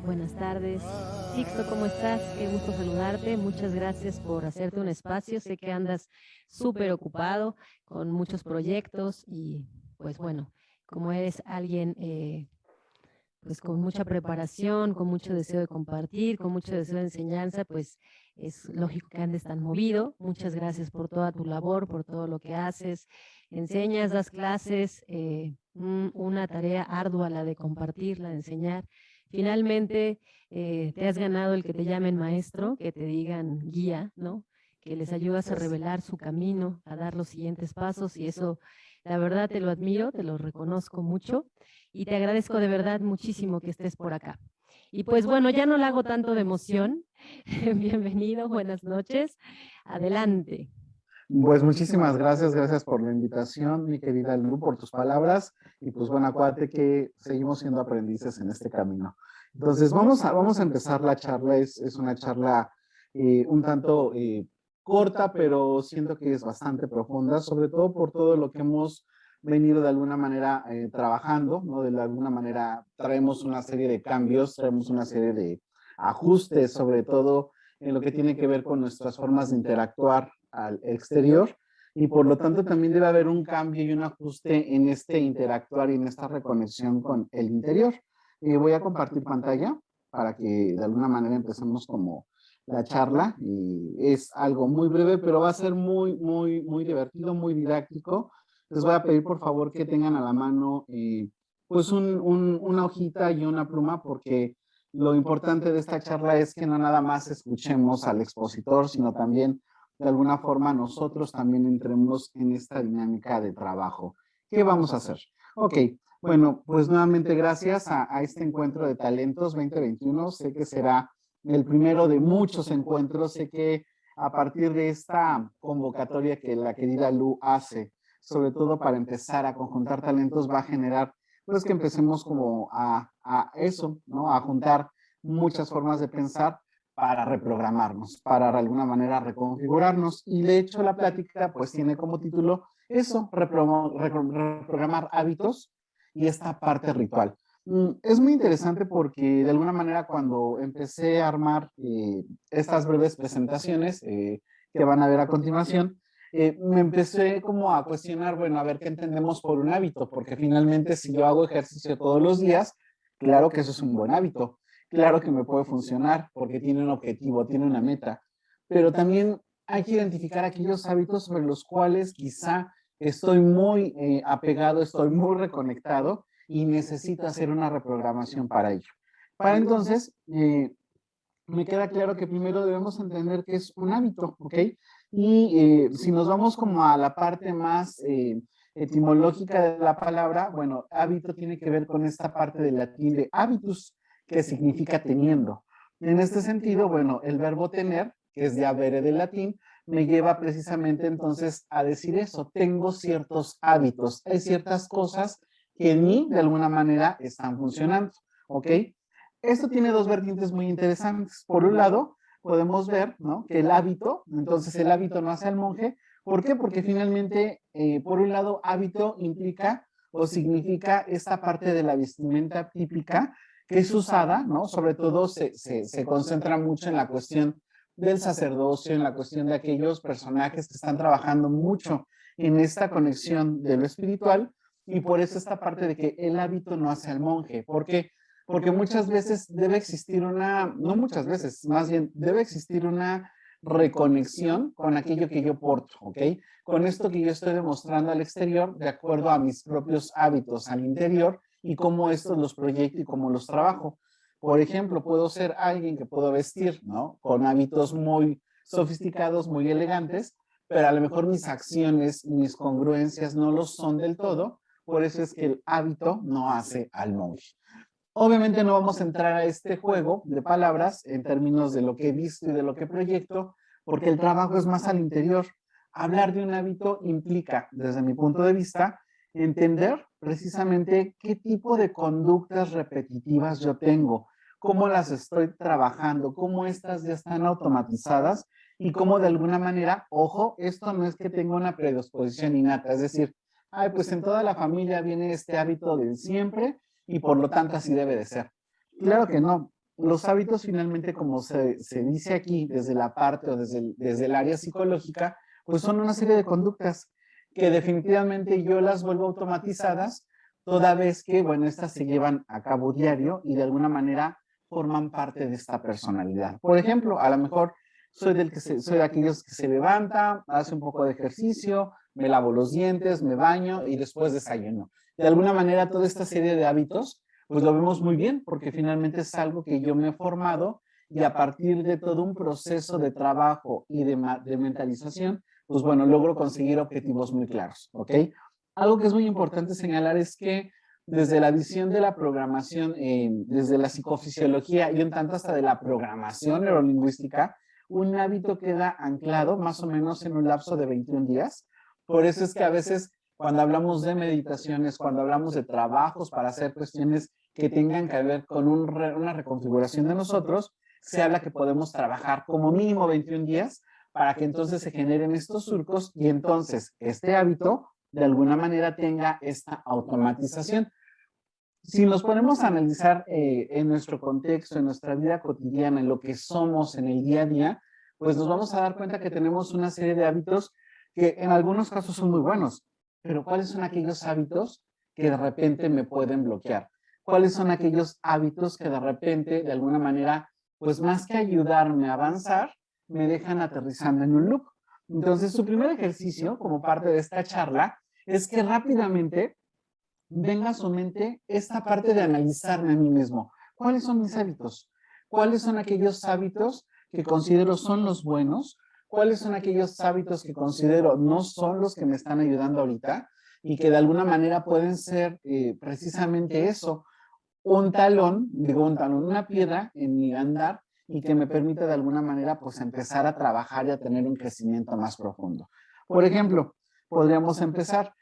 buenas tardes. Sixto, ¿cómo estás? Qué gusto saludarte. Muchas gracias por hacerte un espacio. Sé que andas súper ocupado con muchos proyectos y pues bueno, como eres alguien pues con mucha preparación, con mucho deseo de compartir, con mucho deseo de enseñanza, pues es lógico que andes tan movido. Muchas gracias por toda tu labor, por todo lo que haces. Enseñas, das clases, una tarea ardua la de compartir, la de enseñar. Finalmente, te has ganado el que te llamen maestro, que te digan guía, ¿no? Que les ayudas a revelar su camino, a dar los siguientes pasos y eso, la verdad, te lo admiro, te lo reconozco mucho y te agradezco de verdad muchísimo que estés por acá. Y pues bueno, ya no le hago tanto de emoción. Bienvenido, buenas noches. Adelante. Pues muchísimas gracias, gracias por la invitación, mi querida Lu, por tus palabras. Y pues bueno, acuérdate que seguimos siendo aprendices en este camino. Entonces, vamos a empezar la charla. Es una charla un tanto corta, pero siento que es bastante profunda, sobre todo por todo lo que hemos venido de alguna manera trabajando, ¿no? De alguna manera traemos una serie de cambios, traemos una serie de ajustes, sobre todo en lo que tiene que ver con nuestras formas de interactuar al exterior y por lo tanto también debe haber un cambio y un ajuste en este interactuar y en esta reconexión con el interior. Voy a compartir pantalla para que de alguna manera empecemos como la charla y es algo muy breve, pero va a ser muy divertido, muy didáctico. Les voy a pedir por favor que tengan a la mano pues una hojita y una pluma porque lo importante de esta charla es que no nada más escuchemos al expositor, sino también de alguna forma nosotros también entremos en esta dinámica de trabajo. ¿Qué vamos a hacer? Ok, bueno, pues nuevamente gracias a este encuentro de talentos 2021. Sé que será el primero de muchos encuentros. Sé que a partir de esta convocatoria que la querida Lu hace, sobre todo para empezar a conjuntar talentos, va a generar pues que empecemos como a eso, ¿no? A juntar muchas formas de pensar para reprogramarnos, para de alguna manera reconfigurarnos. Y de hecho la plática pues tiene como título eso, reprogramar hábitos y esta parte ritual. Es muy interesante porque de alguna manera cuando empecé a armar estas breves presentaciones que van a ver a continuación, me empecé como a cuestionar, bueno, a ver qué entendemos por un hábito, porque finalmente si yo hago ejercicio todos los días, claro que eso es un buen hábito, claro que me puede funcionar porque tiene un objetivo, tiene una meta, pero también hay que identificar aquellos hábitos sobre los cuales quizá estoy muy apegado, estoy muy reconectado y necesito hacer una reprogramación para ello. Para entonces, me queda claro que primero debemos entender que es un hábito, ¿ok? Y si nos vamos como a la parte más etimológica de la palabra, bueno, hábito tiene que ver con esta parte del latín de habitus, que significa teniendo. En este sentido, bueno, el verbo tener, que es de habere del latín, me lleva precisamente entonces a decir eso, tengo ciertos hábitos, hay ciertas cosas que en mí de alguna manera están funcionando, ¿ok? Esto tiene dos vertientes muy interesantes. Por un lado, podemos ver, ¿no?, que el hábito, entonces el hábito no hace al monje. ¿Por qué? Porque finalmente, por un lado, hábito implica o significa esta parte de la vestimenta típica que es usada, ¿no? Sobre todo se concentra mucho en la cuestión del sacerdocio, en la cuestión de aquellos personajes que están trabajando mucho en esta conexión de lo espiritual y por eso esta parte de que el hábito no hace al monje. ¿Por qué? Porque muchas veces debe existir no muchas veces, más bien debe existir una reconexión con aquello que yo porto, ¿ok? Con esto que yo estoy demostrando al exterior de acuerdo a mis propios hábitos al interior y cómo estos los proyecto y cómo los trabajo. Por ejemplo, puedo ser alguien que puedo vestir, ¿no? Con hábitos muy sofisticados, muy elegantes, pero a lo mejor mis acciones, mis congruencias no lo son del todo, por eso es que el hábito no hace al monje. Obviamente no vamos a entrar a este juego de palabras en términos de lo que he visto y de lo que proyecto, porque el trabajo es más al interior. Hablar de un hábito implica, desde mi punto de vista, entender precisamente qué tipo de conductas repetitivas yo tengo, cómo las estoy trabajando, cómo estas ya están automatizadas y cómo de alguna manera, ojo, esto no es que tenga una predisposición innata, es decir, ay, pues en toda la familia viene este hábito de siempre y por lo tanto así debe de ser. Claro que no. los hábitos finalmente, como se dice aquí, desde la parte o desde el área psicológica, pues son una serie de conductas que definitivamente yo las vuelvo automatizadas toda vez que, bueno, estas se llevan a cabo diario y de alguna manera forman parte de esta personalidad. Por ejemplo, a lo mejor soy de aquellos que se levanta, hace un poco de ejercicio, me lavo los dientes, me baño y después desayuno. De alguna manera, toda esta serie de hábitos, pues lo vemos muy bien, porque finalmente es algo que yo me he formado y a partir de todo un proceso de trabajo y de mentalización, pues bueno, logro conseguir objetivos muy claros, ¿ok? Algo que es muy importante señalar es que desde la visión de la programación, desde la psicofisiología y un tanto hasta de la programación neurolingüística, un hábito queda anclado más o menos en un lapso de 21 días. Por eso es que a veces cuando hablamos de meditaciones, cuando hablamos de trabajos para hacer cuestiones que tengan que ver con una reconfiguración de nosotros, se habla que podemos trabajar como mínimo 21 días para que entonces se generen estos surcos y entonces este hábito de alguna manera tenga esta automatización. Si nos ponemos a analizar en nuestro contexto, en nuestra vida cotidiana, en lo que somos en el día a día, pues nos vamos a dar cuenta que tenemos una serie de hábitos que en algunos casos son muy buenos, pero ¿cuáles son aquellos hábitos que de repente me pueden bloquear? ¿Cuáles son aquellos hábitos que de repente, de alguna manera, pues más que ayudarme a avanzar, me dejan aterrizando en un loop? Entonces, su primer ejercicio, como parte de esta charla, es que rápidamente venga a su mente esta parte de analizarme a mí mismo. ¿Cuáles son mis hábitos? ¿Cuáles son aquellos hábitos que considero son los buenos? ¿Cuáles son aquellos hábitos que considero no son los que me están ayudando ahorita y que de alguna manera pueden ser precisamente eso, una piedra en mi andar y que me permita de alguna manera pues empezar a trabajar y a tener un crecimiento más profundo? Por ejemplo, podríamos empezar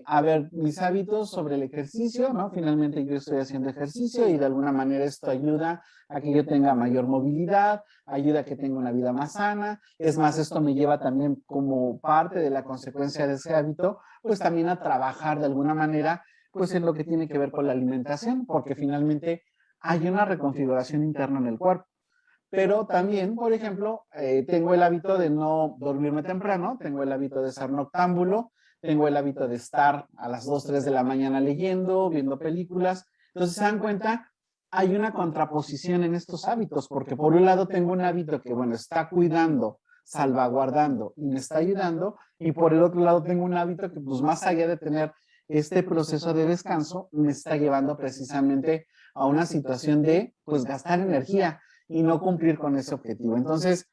a ver mis hábitos sobre el ejercicio, ¿no? Finalmente yo estoy haciendo ejercicio y de alguna manera esto ayuda a que yo tenga mayor movilidad, ayuda a que tenga una vida más sana. Es más, esto me lleva también como parte de la consecuencia de ese hábito, pues también a trabajar de alguna manera, pues en lo que tiene que ver con la alimentación, porque finalmente hay una reconfiguración interna en el cuerpo. Pero también, por ejemplo, tengo el hábito de no dormirme temprano, tengo el hábito de ser noctámbulo, tengo el hábito de estar a las 2, 3 de la mañana leyendo, viendo películas. Entonces, se dan cuenta, hay una contraposición en estos hábitos, porque por un lado tengo un hábito que, bueno, está cuidando, salvaguardando y me está ayudando, y por el otro lado tengo un hábito que, pues más allá de tener este proceso de descanso, me está llevando precisamente a una situación de, pues, gastar energía y no cumplir con ese objetivo. Entonces,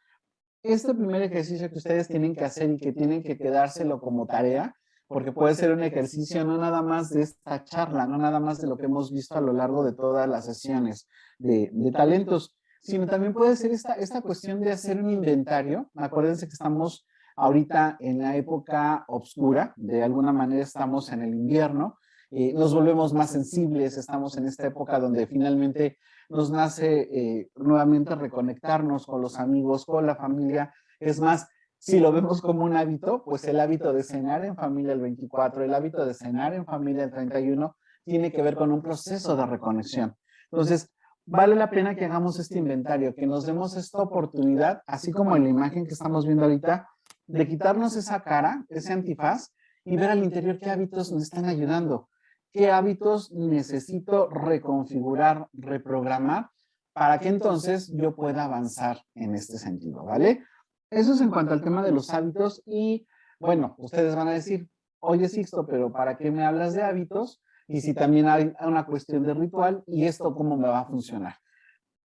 este primer ejercicio que ustedes tienen que hacer y que tienen que quedárselo como tarea, porque puede ser un ejercicio no nada más de esta charla, no nada más de lo que hemos visto a lo largo de todas las sesiones de talentos, sino también puede ser esta cuestión de hacer un inventario. Acuérdense que estamos ahorita en la época oscura, de alguna manera estamos en el invierno, nos volvemos más sensibles, estamos en esta época donde finalmente nos nace nuevamente reconectarnos con los amigos, con la familia. Es más, si lo vemos como un hábito, pues el hábito de cenar en familia el 24, el hábito de cenar en familia el 31, tiene que ver con un proceso de reconexión. Entonces, vale la pena que hagamos este inventario, que nos demos esta oportunidad, así como en la imagen que estamos viendo ahorita, de quitarnos esa cara, ese antifaz, y ver al interior qué hábitos nos están ayudando. ¿Qué hábitos necesito reconfigurar, reprogramar para que entonces yo pueda avanzar en este sentido? ¿Vale? Eso es en cuanto al tema de los hábitos y, bueno, ustedes van a decir, oye Sixto, pero ¿para qué me hablas de hábitos? Y si también hay una cuestión de ritual, ¿y esto cómo me va a funcionar?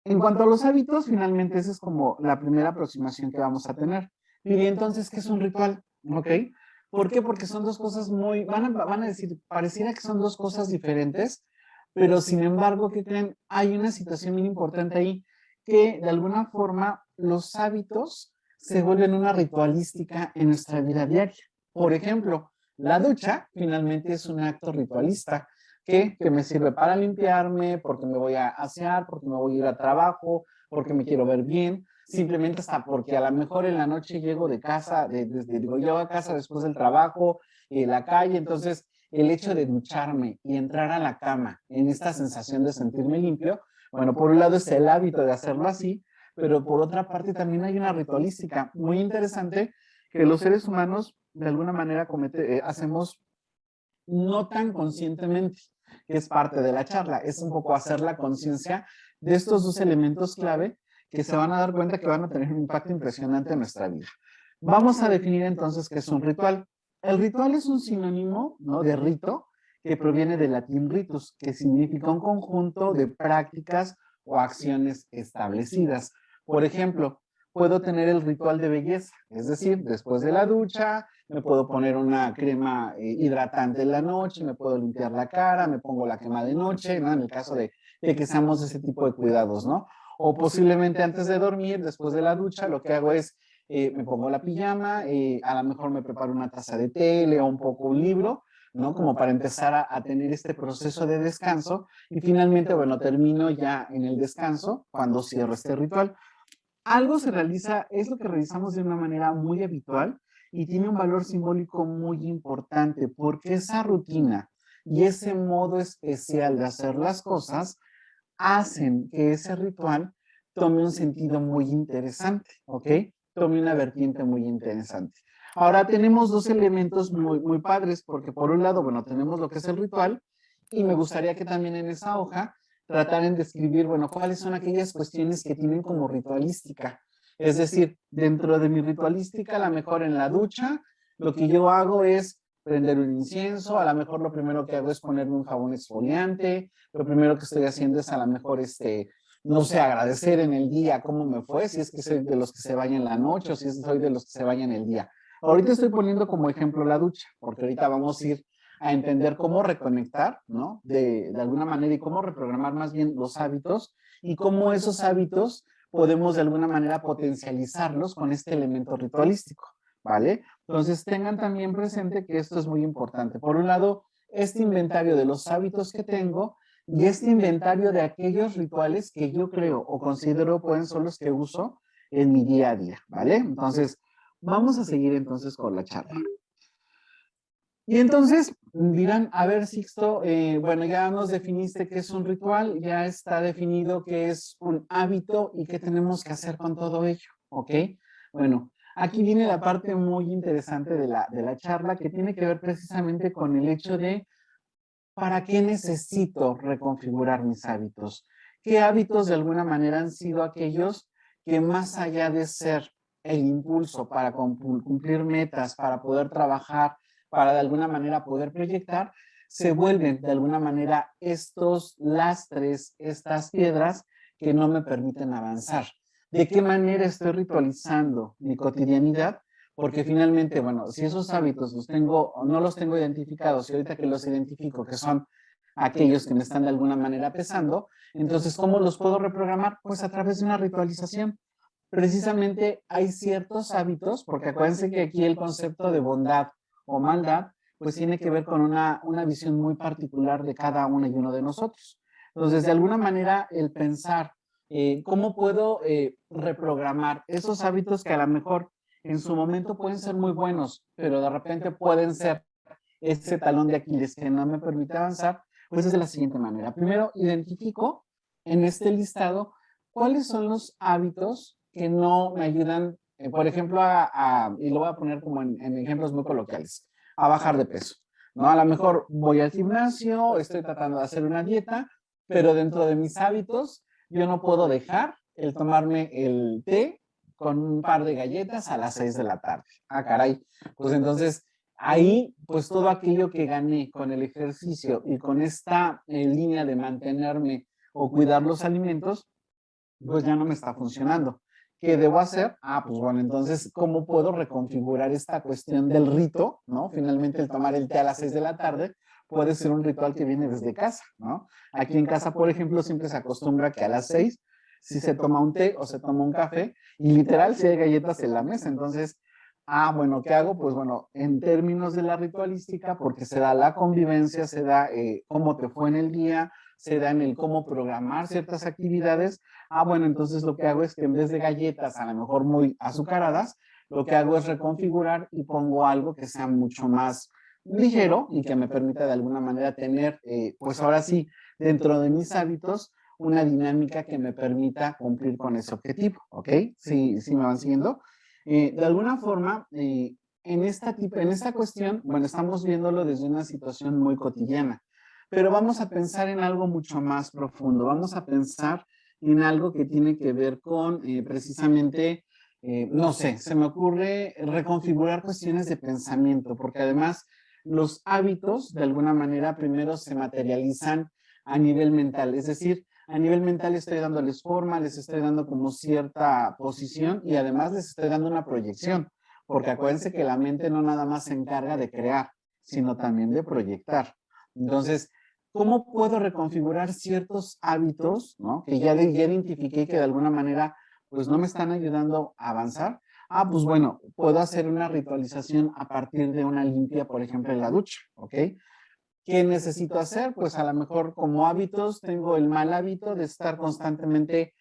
En cuanto a los hábitos, finalmente esa es como la primera aproximación que vamos a tener. Y entonces, ¿qué es un ritual? ¿Ok? ¿Por qué? Porque son dos cosas van a decir, pareciera que son dos cosas diferentes, pero sin embargo, ¿qué creen? Hay una situación muy importante ahí, que de alguna forma los hábitos se vuelven una ritualística en nuestra vida diaria. Por ejemplo, la ducha finalmente es un acto ritualista que me sirve para limpiarme, porque me voy a asear, porque me voy a ir a trabajo, porque me quiero ver bien, simplemente hasta porque a lo mejor en la noche llego de casa, llego a casa después del trabajo, la calle, entonces el hecho de ducharme y entrar a la cama en esta sensación de sentirme limpio, Bueno, por un lado es el hábito de hacerlo así, pero por otra parte también hay una ritualística muy interesante que los seres humanos de alguna manera hacemos no tan conscientemente, que es parte de la charla. Es un poco hacer la conciencia de estos dos elementos clave que se van a dar cuenta que van a tener un impacto impresionante en nuestra vida. Vamos a definir entonces qué es un ritual. El ritual es un sinónimo, ¿no?, de rito, que proviene del latín ritus, que significa un conjunto de prácticas o acciones establecidas. Por ejemplo, puedo tener el ritual de belleza, es decir, después de la ducha, me puedo poner una crema hidratante en la noche, me puedo limpiar la cara, me pongo la crema de noche, ¿no? En el caso de que seamos ese tipo de cuidados, ¿no? O posiblemente antes de dormir, después de la ducha, lo que hago es me pongo la pijama, a lo mejor me preparo una taza de té, leo un poco un libro, ¿no? Como para empezar a tener este proceso de descanso y finalmente, bueno, termino ya en el descanso cuando cierro este ritual. Algo se realiza, es lo que realizamos de una manera muy habitual y tiene un valor simbólico muy importante porque esa rutina y ese modo especial de hacer las cosas hacen que ese ritual tome un sentido muy interesante, ¿ok? Tome una vertiente muy interesante. Ahora tenemos dos elementos muy padres, porque por un lado, bueno, tenemos lo que es el ritual, y me gustaría que también en esa hoja trataran de escribir, bueno, cuáles son aquellas cuestiones que tienen como ritualística. Es decir, dentro de mi ritualística, a lo mejor en la ducha, lo que yo hago es prender un incienso, a lo mejor lo primero que hago es ponerme un jabón exfoliante, lo primero que estoy haciendo es a lo mejor, no sé, agradecer en el día cómo me fue, si es que soy de los que se bañan en la noche o si soy de los que se bañan en el día. Ahorita estoy poniendo como ejemplo la ducha, porque ahorita vamos a ir a entender cómo reconectar, ¿no? De alguna manera y cómo reprogramar más bien los hábitos y cómo esos hábitos podemos de alguna manera potencializarlos con este elemento ritualístico, ¿vale? Entonces tengan también presente que esto es muy importante. Por un lado, este inventario de los hábitos que tengo y este inventario de aquellos rituales que yo creo o considero pueden ser los que uso en mi día a día, ¿vale? Entonces, vamos a seguir entonces con la charla. Y entonces dirán, a ver, Sixto, bueno, ya nos definiste qué es un ritual, ya está definido qué es un hábito y qué tenemos que hacer con todo ello, ¿ok? Bueno, aquí viene la parte muy interesante de la charla que tiene que ver precisamente con el hecho de ¿para qué necesito reconfigurar mis hábitos? ¿Qué hábitos de alguna manera han sido aquellos que más allá de ser el impulso para cumplir metas, para poder trabajar, para de alguna manera poder proyectar, se vuelven de alguna manera estos lastres, estas piedras que no me permiten avanzar? ¿De qué manera estoy ritualizando mi cotidianidad? Porque finalmente, bueno, si esos hábitos los tengo o no los tengo identificados y ahorita que los identifico, que son aquellos que me están de alguna manera pesando, entonces, ¿cómo los puedo reprogramar? Pues a través de una ritualización. Precisamente hay ciertos hábitos, porque acuérdense que aquí el concepto de bondad o maldad, pues tiene que ver con una visión muy particular de cada uno y uno de nosotros. Entonces, de alguna manera, el pensar cómo puedo reprogramar esos hábitos que a lo mejor en su momento pueden ser muy buenos, pero de repente pueden ser ese talón de Aquiles que no me permite avanzar, pues es de la siguiente manera. Primero, identifico en este listado cuáles son los hábitos que no me ayudan, por ejemplo, y lo voy a poner como en ejemplos muy coloquiales, a bajar de peso, ¿no? A lo mejor voy al gimnasio, estoy tratando de hacer una dieta, pero dentro de mis hábitos yo no puedo dejar el tomarme el té con un par de galletas a las 6 de la tarde. Ah, caray. Pues entonces, ahí, pues todo aquello que gané con el ejercicio y con esta línea de mantenerme o cuidar los alimentos, pues ya no me está funcionando. ¿Qué debo hacer? Ah, pues bueno, entonces, ¿cómo puedo reconfigurar esta cuestión del rito, ¿no? Finalmente, el tomar el té a las 6 de la tarde puede ser un ritual que viene desde casa, ¿no? Aquí en casa, por ejemplo, siempre se acostumbra que a las 6 si se toma un té o se toma un café y literal si hay galletas en la mesa. Entonces, bueno, ¿qué hago? Pues bueno, en términos de la ritualística, porque se da la convivencia, se da cómo te fue en el día, se da en el cómo programar ciertas actividades. Bueno, entonces lo que hago es que en vez de galletas, a lo mejor muy azucaradas, lo que hago es reconfigurar y pongo algo que sea mucho más ligero y que me permita de alguna manera tener, pues ahora sí, dentro de mis hábitos, una dinámica que me permita cumplir con ese objetivo, ¿ok? Sí, sí me van siguiendo. De alguna forma, en esta cuestión, bueno, estamos viéndolo desde una situación muy cotidiana, pero vamos a pensar en algo mucho más profundo, vamos a pensar en algo que tiene que ver con precisamente, no sé, se me ocurre reconfigurar cuestiones de pensamiento, porque además los hábitos de alguna manera primero se materializan a nivel mental, es decir, a nivel mental estoy dándoles forma, les estoy dando como cierta posición y además les estoy dando una proyección, porque acuérdense que la mente no nada más se encarga de crear, sino también de proyectar. Entonces, ¿cómo puedo reconfigurar ciertos hábitos, ¿no? Que ya identifiqué que de alguna manera pues no me están ayudando a avanzar? Ah, pues bueno, puedo hacer una ritualización a partir de una limpia, por ejemplo, en la ducha, ¿ok? ¿Qué necesito hacer? Pues a lo mejor como hábitos tengo el mal hábito de estar constantemente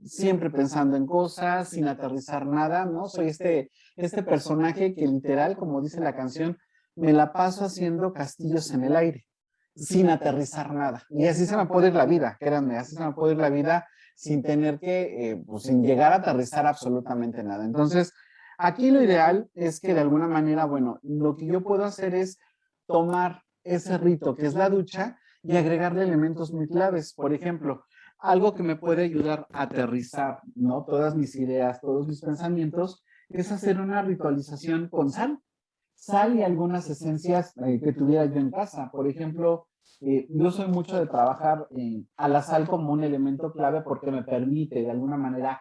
siempre pensando en cosas, sin aterrizar nada, ¿no? Soy este personaje que literal, como dice la canción, me la paso haciendo castillos en el aire, sin aterrizar nada. Y así se me puede ir la vida, créanme, así se me puede ir la vida sin tener que, pues sin llegar a aterrizar absolutamente nada. Entonces, aquí lo ideal es que de alguna manera, bueno, lo que yo puedo hacer es tomar ese rito que es la ducha y agregarle elementos muy claves. Por ejemplo, algo que me puede ayudar a aterrizar, ¿no? Todas mis ideas, todos mis pensamientos, es hacer una ritualización con sal. Sal y algunas esencias que tuviera yo en casa. Por ejemplo, yo soy mucho de trabajar a la sal como un elemento clave porque me permite de alguna manera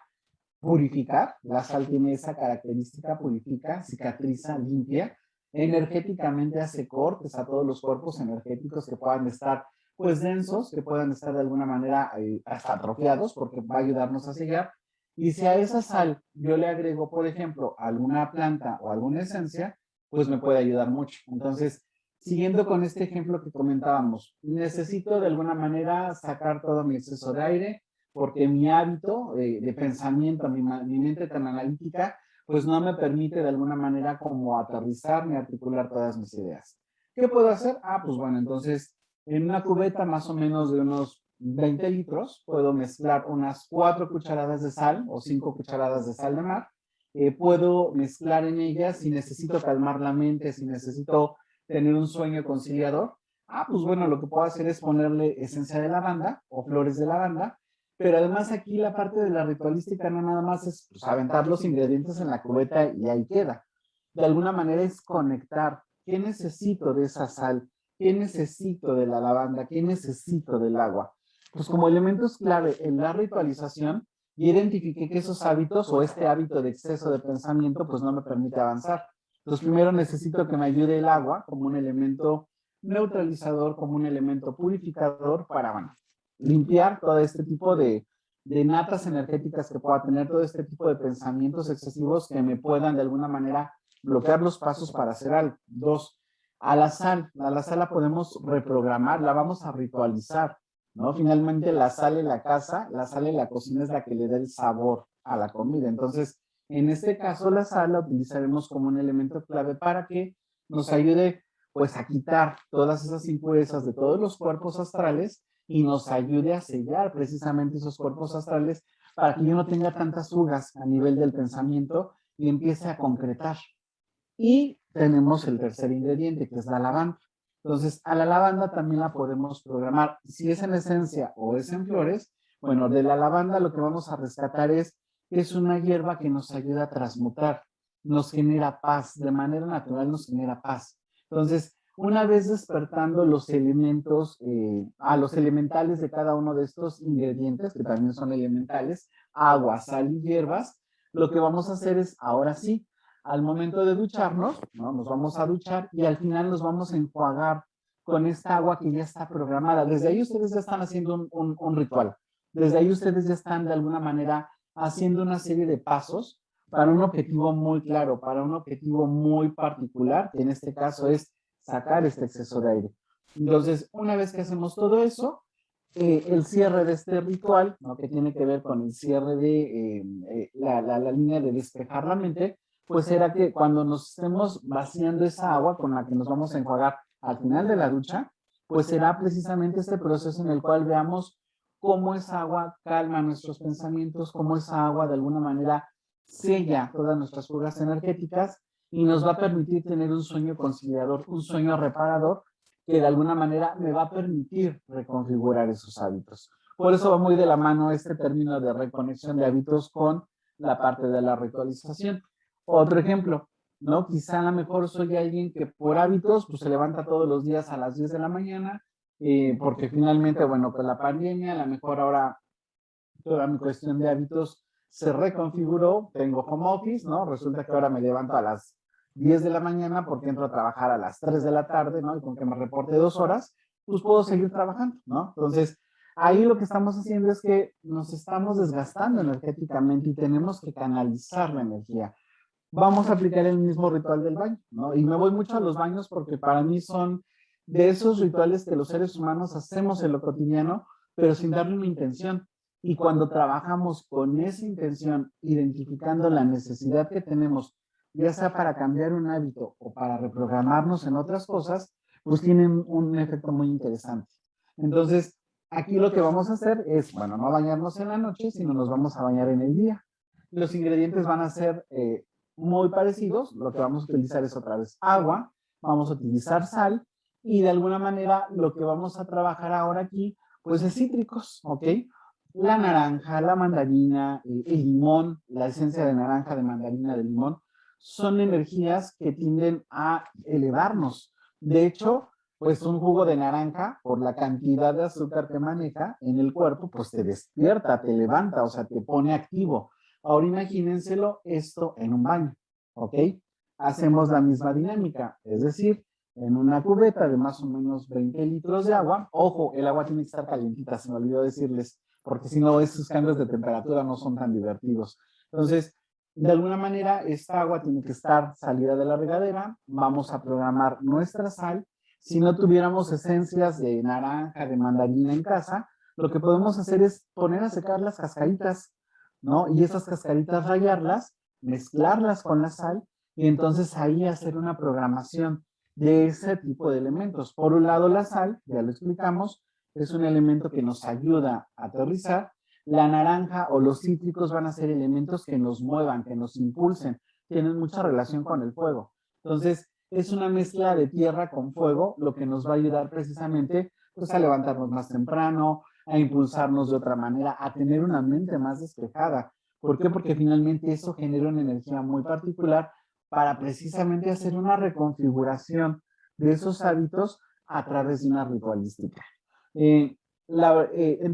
purificar. La sal tiene esa característica, purifica, cicatriza, limpia. Energéticamente hace cortes a todos los cuerpos energéticos que puedan estar pues densos, que puedan estar de alguna manera hasta atrofiados, porque va a ayudarnos a sellar. Y si a esa sal yo le agrego, por ejemplo, alguna planta o alguna esencia, pues me puede ayudar mucho. Entonces, siguiendo con este ejemplo que comentábamos, necesito de alguna manera sacar todo mi exceso de aire, porque mi hábito de pensamiento, mi mente tan analítica, pues no me permite de alguna manera como aterrizar ni articular todas mis ideas. ¿Qué puedo hacer? Ah, pues bueno, entonces en una cubeta más o menos de unos 20 litros, puedo mezclar unas 4 cucharadas de sal o 5 cucharadas de sal de mar. Puedo mezclar en ellas si necesito calmar la mente, si necesito tener un sueño conciliador. Ah, pues bueno, lo que puedo hacer es ponerle esencia de lavanda o flores de lavanda, pero además aquí la parte de la ritualística no nada más es pues, aventar los ingredientes en la cubeta y ahí queda. De alguna manera es conectar. ¿Qué necesito de esa sal? ¿Qué necesito de la lavanda? ¿Qué necesito del agua? Pues como elementos clave en la ritualización, identifiqué que esos hábitos o este hábito de exceso de pensamiento pues no me permite avanzar. Entonces primero necesito que me ayude el agua como un elemento neutralizador, como un elemento purificador para, bueno, limpiar todo este tipo de natas energéticas que pueda tener, todo este tipo de pensamientos excesivos que me puedan de alguna manera bloquear los pasos para hacer algo. Dos, a la sal la podemos reprogramar, la vamos a ritualizar, ¿no? Finalmente la sal en la casa, la sal en la cocina es la que le da el sabor a la comida. Entonces, en este caso la sal la utilizaremos como un elemento clave para que nos ayude pues a quitar todas esas impurezas de todos los cuerpos astrales y nos ayude a sellar precisamente esos cuerpos astrales para que yo no tenga tantas fugas a nivel del pensamiento y empiece a concretar. Y tenemos el tercer ingrediente, que es la lavanda. Entonces, a la lavanda también la podemos programar. Si es en esencia o es en flores, bueno, de la lavanda lo que vamos a rescatar es que es una hierba que nos ayuda a transmutar, nos genera paz, de manera natural nos genera paz. Entonces, una vez despertando los elementos, a los elementales de cada uno de estos ingredientes, que también son elementales, agua, sal y hierbas, lo que vamos a hacer es, ahora sí, al momento de ducharnos, ¿no? Nos vamos a duchar y al final nos vamos a enjuagar con esta agua que ya está programada. Desde ahí ustedes ya están haciendo un ritual. Desde ahí ustedes ya están de alguna manera haciendo una serie de pasos para un objetivo muy claro, para un objetivo muy particular, que en este caso es sacar este exceso de aire. Entonces, una vez que hacemos todo eso, el cierre de este ritual, ¿no? Que tiene que ver con el cierre de la línea de despejar la mente, pues será que cuando nos estemos vaciando esa agua con la que nos vamos a enjuagar al final de la ducha, pues será precisamente este proceso en el cual veamos cómo esa agua calma nuestros pensamientos, cómo esa agua de alguna manera sella todas nuestras fugas energéticas y nos va a permitir tener un sueño conciliador, un sueño reparador, que de alguna manera me va a permitir reconfigurar esos hábitos. Por eso va muy de la mano este término de reconexión de hábitos con la parte de la ritualización. Otro ejemplo, ¿no? Quizá a lo mejor soy alguien que por hábitos pues se levanta todos los días a las 10 de la mañana, porque finalmente, bueno, con la pandemia, a lo mejor ahora toda mi cuestión de hábitos se reconfiguró, tengo home office, ¿no? Resulta que ahora me levanto a las 10 de la mañana porque entro a trabajar a las 3 de la tarde, ¿no? Y con que me reporte 2 horas, pues puedo seguir trabajando, ¿no? Entonces, ahí lo que estamos haciendo es que nos estamos desgastando energéticamente y tenemos que canalizar la energía. Vamos a aplicar el mismo ritual del baño, ¿no? Y me voy mucho a los baños porque para mí son de esos rituales que los seres humanos hacemos en lo cotidiano, pero sin darle una intención. Y cuando trabajamos con esa intención, identificando la necesidad que tenemos, ya sea para cambiar un hábito o para reprogramarnos en otras cosas, pues tienen un efecto muy interesante. Entonces, aquí lo que vamos a hacer es, bueno, no bañarnos en la noche, sino nos vamos a bañar en el día. Los ingredientes van a ser muy parecidos. Lo que vamos a utilizar es otra vez agua, vamos a utilizar sal y de alguna manera lo que vamos a trabajar ahora aquí, pues es cítricos, ¿ok? La naranja, la mandarina, el limón, la esencia de naranja, de mandarina, de limón, son energías que tienden a elevarnos. De hecho, pues un jugo de naranja, por la cantidad de azúcar que maneja en el cuerpo, pues te despierta, te levanta, o sea, te pone activo. Ahora imagínenselo esto en un baño, ¿ok? Hacemos la misma dinámica, es decir, en una cubeta de más o menos 20 litros de agua. Ojo, el agua tiene que estar calientita, se me olvidó decirles, porque si no, esos cambios de temperatura no son tan divertidos. Entonces, de alguna manera, esta agua tiene que estar salida de la regadera. Vamos a programar nuestra sal. Si no tuviéramos esencias de naranja, de mandarina en casa, lo que podemos hacer es poner a secar las cascaritas, ¿no? Y esas cascaritas rallarlas, mezclarlas con la sal y entonces ahí hacer una programación de ese tipo de elementos. Por un lado, la sal, ya lo explicamos, es un elemento que nos ayuda a aterrizar. La naranja o los cítricos van a ser elementos que nos muevan, que nos impulsen, tienen mucha relación con el fuego. Entonces, es una mezcla de tierra con fuego, lo que nos va a ayudar precisamente pues, a levantarnos más temprano, a impulsarnos de otra manera, a tener una mente más despejada. ¿Por qué? Porque finalmente eso genera una energía muy particular para precisamente hacer una reconfiguración de esos hábitos a través de una ritualística. En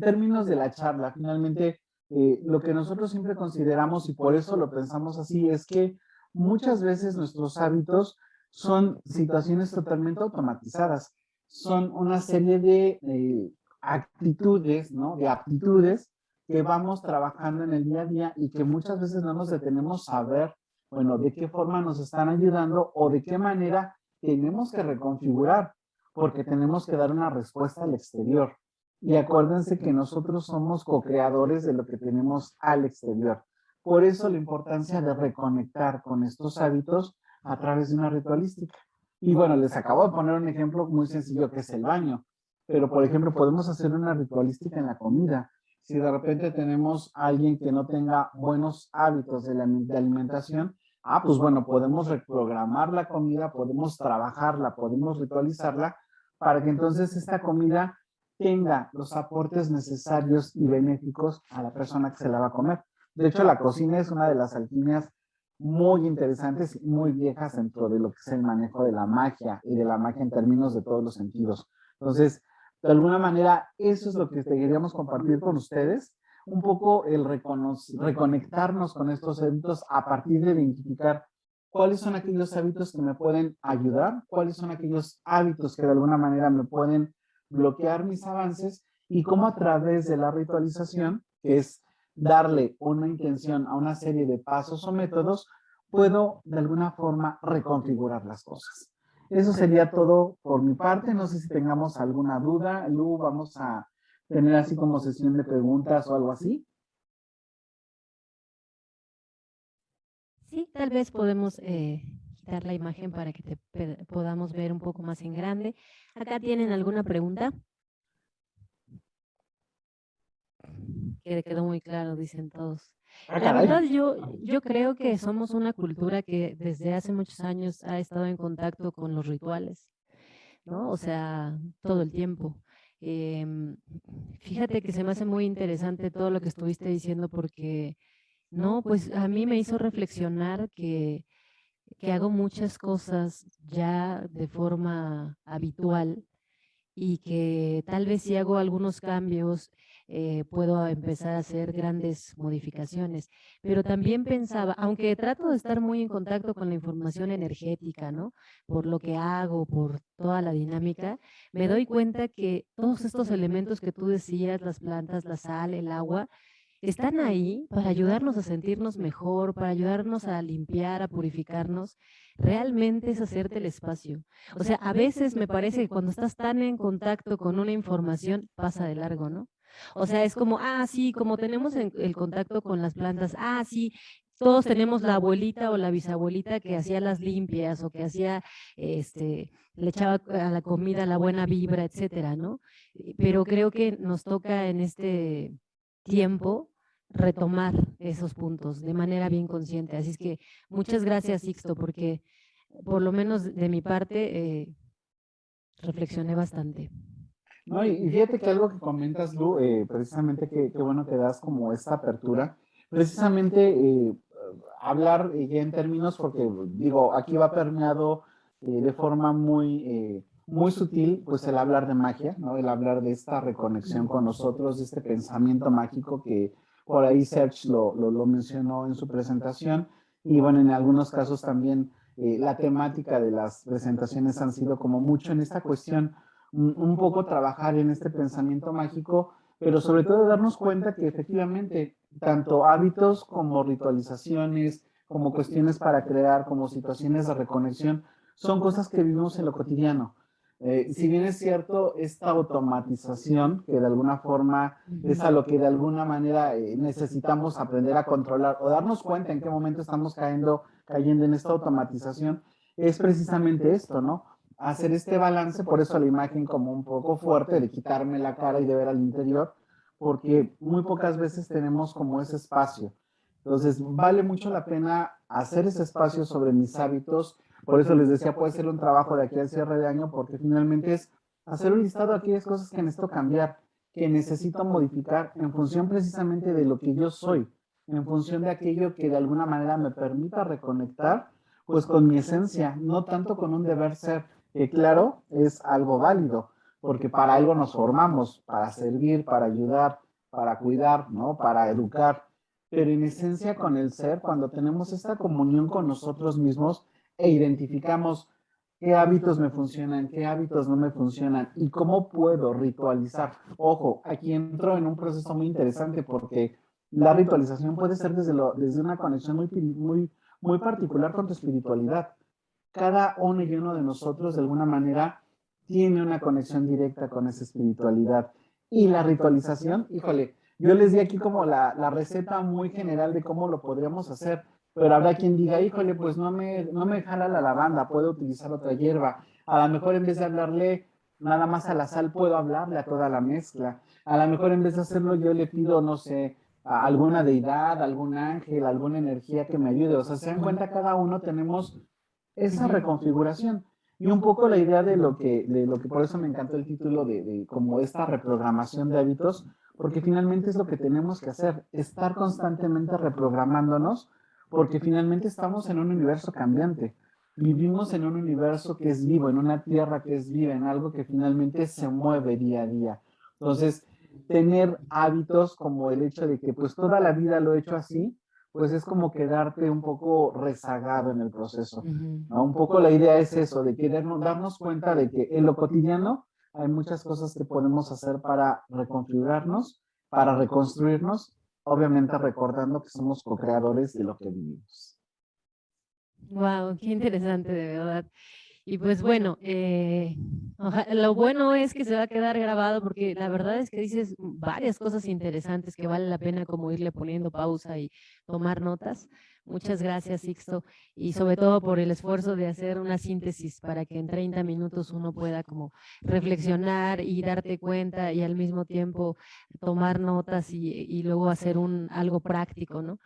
términos de la charla, finalmente, lo que nosotros siempre consideramos, y por eso lo pensamos así, es que muchas veces nuestros hábitos son situaciones totalmente automatizadas. Son una serie de actitudes, ¿no? De aptitudes que vamos trabajando en el día a día y que muchas veces no nos detenemos a ver, bueno, de qué forma nos están ayudando o de qué manera tenemos que reconfigurar, porque tenemos que dar una respuesta al exterior. Y acuérdense que nosotros somos co-creadores de lo que tenemos al exterior. Por eso la importancia de reconectar con estos hábitos a través de una ritualística. Y bueno, les acabo de poner un ejemplo muy sencillo que es el baño. Pero, por ejemplo, podemos hacer una ritualística en la comida. Si de repente tenemos a alguien que no tenga buenos hábitos de alimentación, pues bueno, podemos reprogramar la comida, podemos trabajarla, podemos ritualizarla para que entonces esta comida tenga los aportes necesarios y benéficos a la persona que se la va a comer. De hecho, la cocina es una de las alquimias muy interesantes y muy viejas dentro de lo que es el manejo de la magia y de la magia en términos de todos los sentidos. Entonces, de alguna manera, eso es lo que queríamos compartir con ustedes, un poco el reconectarnos con estos eventos a partir de identificar cuáles son aquellos hábitos que me pueden ayudar, cuáles son aquellos hábitos que de alguna manera me pueden bloquear mis avances y cómo a través de la ritualización, que es darle una intención a una serie de pasos o métodos, puedo de alguna forma reconfigurar las cosas. Eso sería todo por mi parte. No sé si tengamos alguna duda. Lu, vamos a tener así como sesión de preguntas o algo así. Sí, tal vez podemos quitar la imagen para que podamos ver un poco más en grande. ¿Acá tienen alguna pregunta? que quedó muy claro, dicen todos. Ah, La caray. verdad, yo creo que somos una cultura que desde hace muchos años ha estado en contacto con los rituales, ¿no? O sea, todo el tiempo. Em, Fíjate que se me hace muy interesante todo lo que estuviste diciendo porque, no, pues a mí me hizo reflexionar que hago muchas cosas ya de forma habitual y que tal vez si hago algunos cambios puedo empezar a hacer grandes modificaciones. Pero también pensaba, aunque trato de estar muy en contacto con la información energética, ¿no? Por lo que hago, por toda la dinámica, me doy cuenta que todos estos elementos que tú decías, las plantas, la sal, el agua, están ahí para ayudarnos a sentirnos mejor, para ayudarnos a limpiar, a purificarnos. Realmente es hacerte el espacio. O sea, a veces me parece que cuando estás tan en contacto con una información, pasa de largo, ¿no? O sea, es como, sí, como tenemos el contacto con las plantas, sí, todos tenemos la abuelita o la bisabuelita que hacía las limpias o que hacía, le echaba a la comida la buena vibra, etcétera, ¿no? Pero creo que nos toca en este tiempo retomar esos puntos de manera bien consciente. Así es que muchas gracias, Sixto, porque por lo menos de mi parte reflexioné bastante. No, y fíjate que algo que comentas, Lu, precisamente que bueno que das como esta apertura, precisamente hablar ya en términos, porque digo, aquí va permeado de forma muy sutil, pues el hablar de magia, ¿no? El hablar de esta reconexión con nosotros, de este pensamiento mágico que por ahí Serge lo mencionó en su presentación, y bueno, en algunos casos también la temática de las presentaciones han sido como mucho en esta cuestión un poco trabajar en este pensamiento mágico, pero sobre todo darnos cuenta que efectivamente tanto hábitos como ritualizaciones, como cuestiones para crear, como situaciones de reconexión, son cosas que vivimos en lo cotidiano. Si bien es cierto, esta automatización, que de alguna forma es a lo que de alguna manera necesitamos aprender a controlar o darnos cuenta en qué momento estamos cayendo en esta automatización, es precisamente esto, ¿no? Hacer este balance, por eso la imagen como un poco fuerte de quitarme la cara y de ver al interior, porque muy pocas veces tenemos como ese espacio. Entonces, vale mucho la pena hacer ese espacio sobre mis hábitos. Por eso les decía, puede ser un trabajo de aquí al cierre de año, porque finalmente es hacer un listado de aquellas cosas que necesito cambiar, que necesito modificar en función precisamente de lo que yo soy, en función de aquello que de alguna manera me permita reconectar, pues con mi esencia, no tanto con un deber ser, que claro, es algo válido, porque para algo nos formamos, para servir, para ayudar, para cuidar, ¿no? Para educar. Pero en esencia con el ser, cuando tenemos esta comunión con nosotros mismos e identificamos qué hábitos me funcionan, qué hábitos no me funcionan y cómo puedo ritualizar. Ojo, aquí entro en un proceso muy interesante porque la ritualización puede ser desde una conexión muy particular con tu espiritualidad. Cada uno y uno de nosotros de alguna manera tiene una conexión directa con esa espiritualidad. Y la ritualización, híjole, yo les di aquí como la receta muy general de cómo lo podríamos hacer, pero habrá quien diga, híjole, pues no me jala la lavanda, puedo utilizar otra hierba. A lo mejor en vez de hablarle nada más a la sal, puedo hablarle a toda la mezcla. A lo mejor en vez de hacerlo yo le pido, no sé, a alguna deidad, algún ángel, alguna energía que me ayude. O sea, se dan cuenta, cada uno tenemos esa reconfiguración. Y un poco la idea de lo que por eso me encantó el título de como esta reprogramación de hábitos, porque finalmente es lo que tenemos que hacer, estar constantemente reprogramándonos, porque finalmente estamos en un universo cambiante. Vivimos en un universo que es vivo, en una tierra que es viva, en algo que finalmente se mueve día a día. Entonces, tener hábitos como el hecho de que pues toda la vida lo he hecho así, pues es como quedarte un poco rezagado en el proceso, ¿no? Un poco la idea es eso, de querernos darnos cuenta de que en lo cotidiano hay muchas cosas que podemos hacer para reconfigurarnos, para reconstruirnos, obviamente recordando que somos co-creadores de lo que vivimos. Wow, qué interesante de verdad. Y pues bueno, lo bueno es que se va a quedar grabado porque la verdad es que dices varias cosas interesantes que vale la pena como irle poniendo pausa y tomar notas. Muchas gracias, Sixto, y sobre todo por el esfuerzo de hacer una síntesis para que en 30 minutos uno pueda como reflexionar y darte cuenta y al mismo tiempo tomar notas y luego hacer algo práctico, ¿no?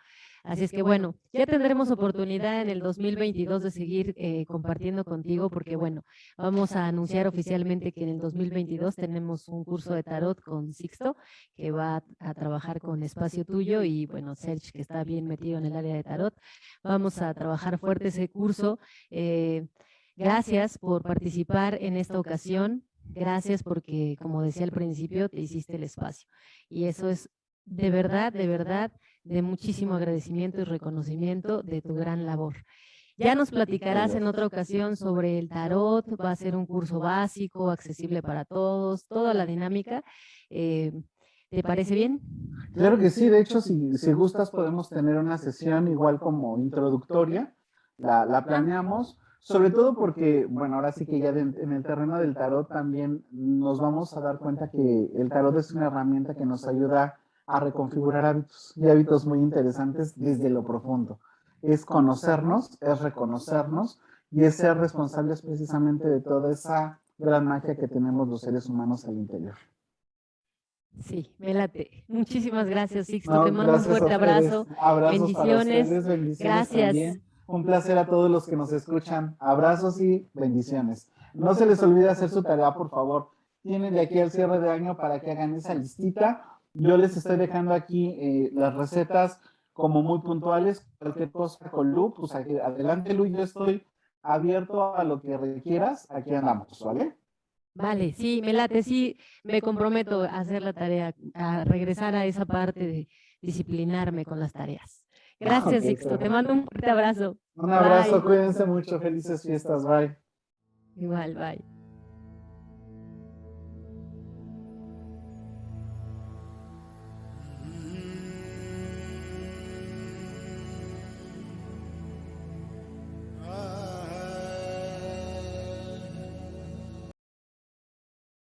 Así es que bueno, ya tendremos oportunidad en el 2022 de seguir compartiendo contigo porque bueno, vamos a anunciar oficialmente que en el 2022 tenemos un curso de tarot con Sixto que va a trabajar con Espacio Tuyo y bueno, Serge que está bien metido en el área de tarot. Vamos a trabajar fuerte ese curso. Gracias por participar en esta ocasión. Gracias porque, como decía al principio, te hiciste el espacio. Y eso es de verdad, de muchísimo agradecimiento y reconocimiento de tu gran labor. Ya nos platicarás en otra ocasión sobre el tarot, va a ser un curso básico, accesible para todos, toda la dinámica. ¿Te parece bien? Claro que sí, de hecho, si gustas podemos tener una sesión igual como introductoria, la planeamos, sobre todo porque, bueno, ahora sí que ya en el terreno del tarot también nos vamos a dar cuenta que el tarot es una herramienta que nos ayuda a reconfigurar hábitos y hábitos muy interesantes desde lo profundo. Es conocernos, es reconocernos y es ser responsables precisamente de toda esa gran magia que tenemos los seres humanos al interior. Sí, me late. Muchísimas gracias, Sixto. No, Te mando un gracias a fuerte ustedes. abrazo. Abrazos para Bendiciones. ustedes, bendiciones Gracias. también. Un placer a todos los que nos escuchan. Abrazos y bendiciones. No se les olvide hacer su tarea, por favor. Tienen de aquí al cierre de año para que hagan esa listita. Yo les estoy dejando aquí las recetas como muy puntuales. Cualquier cosa con Lu, pues aquí, adelante Lu, yo estoy abierto a lo que requieras. Aquí andamos, ¿vale? Vale, sí, me late, sí, me comprometo a hacer la tarea, a regresar a esa parte de disciplinarme con las tareas. Gracias, Ok, Sixto. Te perfecto. mando un fuerte abrazo. Un abrazo, Bye. cuídense mucho, felices fiestas, bye. Igual, bye.